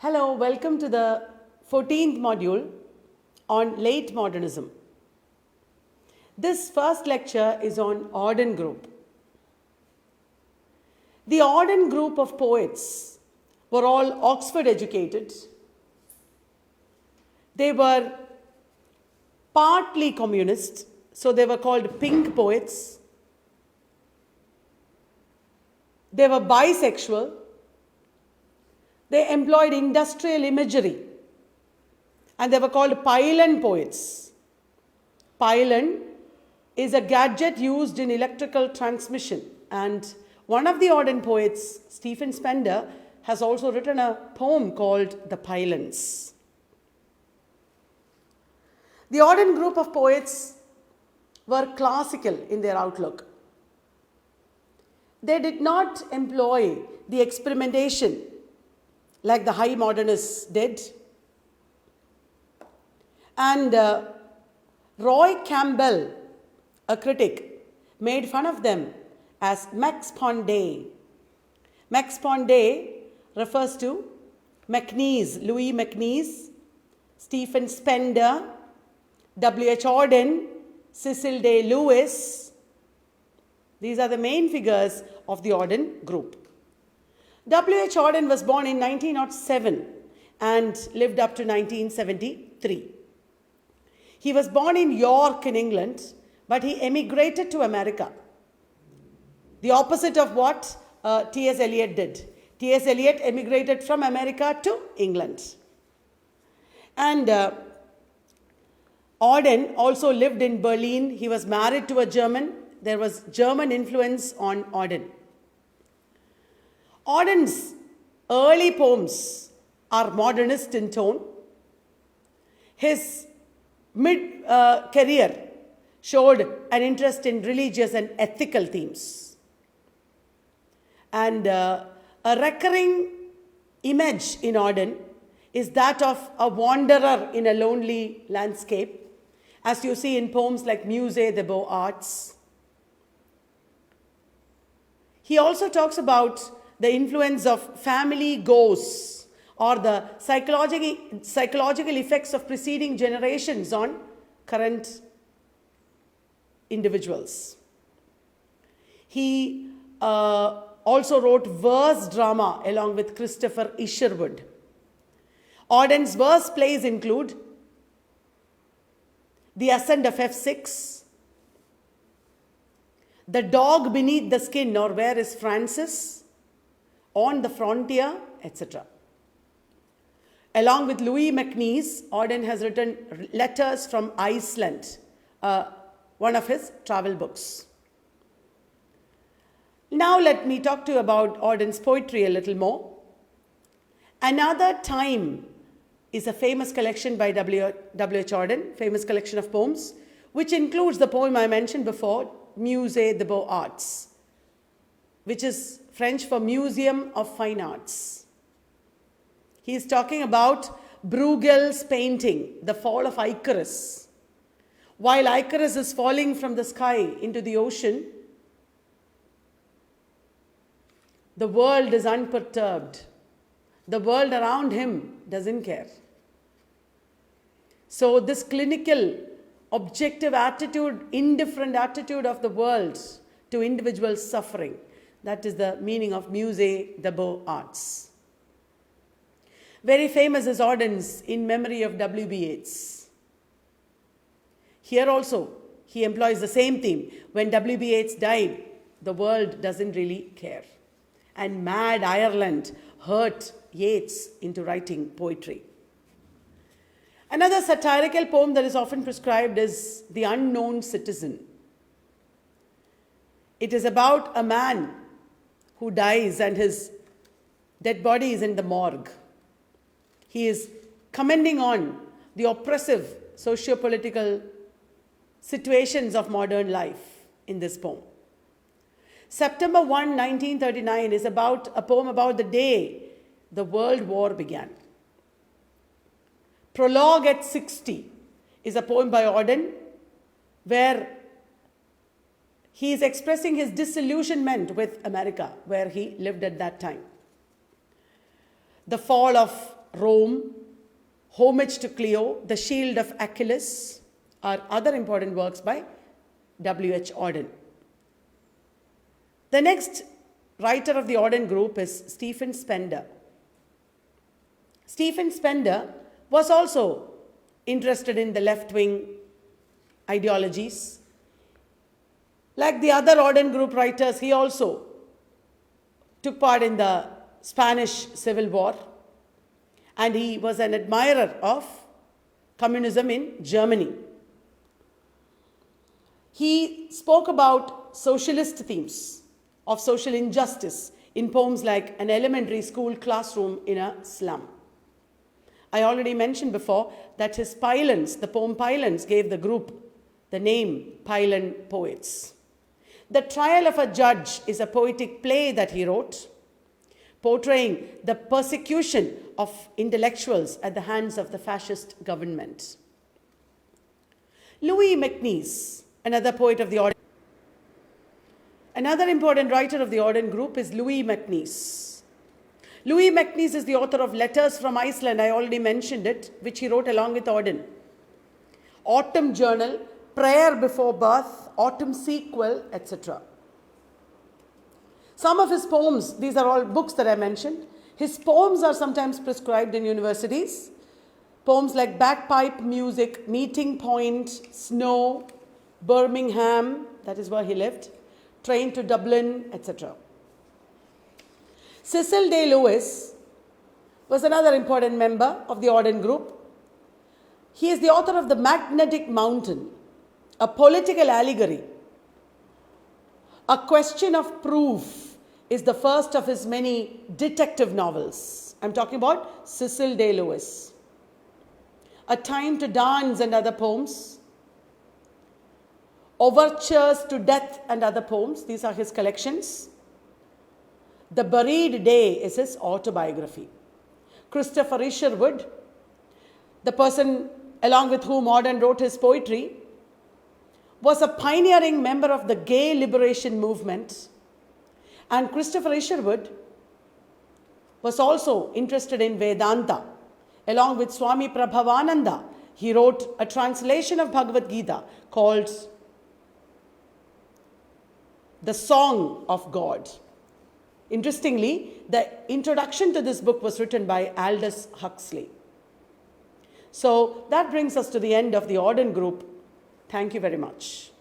Hello, welcome to the 14th module on late modernism. This first lecture is on Auden group. The Auden group of poets were all Oxford educated. They were partly communist, so they were called pink poets. They were bisexual. They employed industrial imagery, and they were called pylon poets. Pylon is a gadget used in electrical transmission, and one of the Auden poets, Stephen Spender, has also written a poem called The Pylons. The Auden group of poets were classical in their outlook. They did not employ the experimentation like the high modernists did. And Roy Campbell, a critic, made fun of them as Max Ponday. Max Ponday refers to McNeese, Louis McNeese, Stephen Spender, W.H. Auden, Cecil Day Lewis. These are the main figures of the Auden group. W.H. Auden was born in 1907 and lived up to 1973. He was born in York in England, but he emigrated to America. The opposite of what T.S. Eliot did. T.S. Eliot emigrated from America to England. And Auden also lived in Berlin. He was married to a German. There was German influence on Auden. Auden's early poems are modernist in tone. His mid-career showed an interest in religious and ethical themes. And a recurring image in Auden is that of a wanderer in a lonely landscape, as you see in poems like Musée des Beaux-Arts. He also talks about the influence of family ghosts or the psychological effects of preceding generations on current individuals. He also wrote verse drama along with Christopher Isherwood. Auden's verse plays include The Ascent of F6, The Dog Beneath the Skin, or Where is Francis?, On the Frontier, etc. Along with Louis McNeese, Auden has written Letters from Iceland, one of his travel books. Now let me talk to you about Auden's poetry a little more. Another Time is a famous collection by W.H. Auden, famous collection of poems, which includes the poem I mentioned before, Musée des Beaux-Arts, which is French for Museum of Fine Arts. He is talking about Bruegel's painting, The Fall of Icarus. While Icarus is falling from the sky into the ocean, the world is unperturbed. The world around him doesn't care. So this clinical, objective attitude, indifferent attitude of the world to individual suffering, that is the meaning of Musée des Beaux-Arts. Very famous is Auden's In Memory of W.B. Yeats. Here also, he employs the same theme. When W.B. Yeats died, the world doesn't really care. And mad Ireland hurt Yeats into writing poetry. Another satirical poem that is often prescribed is The Unknown Citizen. It is about a man who dies and his dead body is in the morgue. He is commenting on the oppressive socio-political situations of modern life in this poem. September 1, 1939 is about a poem about the day the World War began. Prologue at 60 is a poem by Auden where he is expressing his disillusionment with America, where he lived at that time. The Fall of Rome, Homage to Clio, The Shield of Achilles are other important works by W.H. Auden. The next writer of the Auden group is Stephen Spender. Stephen Spender was also interested in the left-wing ideologies. Like the other Auden group writers, he also took part in the Spanish Civil War, and he was an admirer of communism in Germany. He spoke about socialist themes of social injustice in poems like An Elementary School Classroom in a Slum. I already mentioned before that his Pylons, the poem Pylons, gave the group the name Pylon Poets. The Trial of a Judge is a poetic play that he wrote, portraying the persecution of intellectuals at the hands of the fascist government. Louis MacNeice, another poet of the Auden. Another important writer of the Auden group is Louis MacNeice. Louis MacNeice is the author of Letters from Iceland, I already mentioned it, which he wrote along with Auden. Autumn Journal, Prayer Before Birth, Autumn Sequel, etc. Some of his poems, these are all books that I mentioned, his poems are sometimes prescribed in universities. Poems like Bagpipe Music, Meeting Point, Snow, Birmingham, that is where he lived, Train to Dublin, etc. Cecil Day Lewis was another important member of the Auden group. He is the author of The Magnetic Mountain, a political allegory. A Question of Proof is the first of his many detective novels. I'm talking about Cecil Day Lewis. A Time to Dance and Other Poems. Overtures to Death and Other Poems. These are his collections. The Buried Day is his autobiography. Christopher Isherwood, the person along with whom Auden wrote his poetry, was a pioneering member of the gay liberation movement. And Christopher Isherwood was also interested in Vedanta. Along with Swami Prabhavananda, he wrote a translation of Bhagavad Gita called The Song of God. Interestingly, the introduction to this book was written by Aldous Huxley. So that brings us to the end of the Auden group. Thank you very much.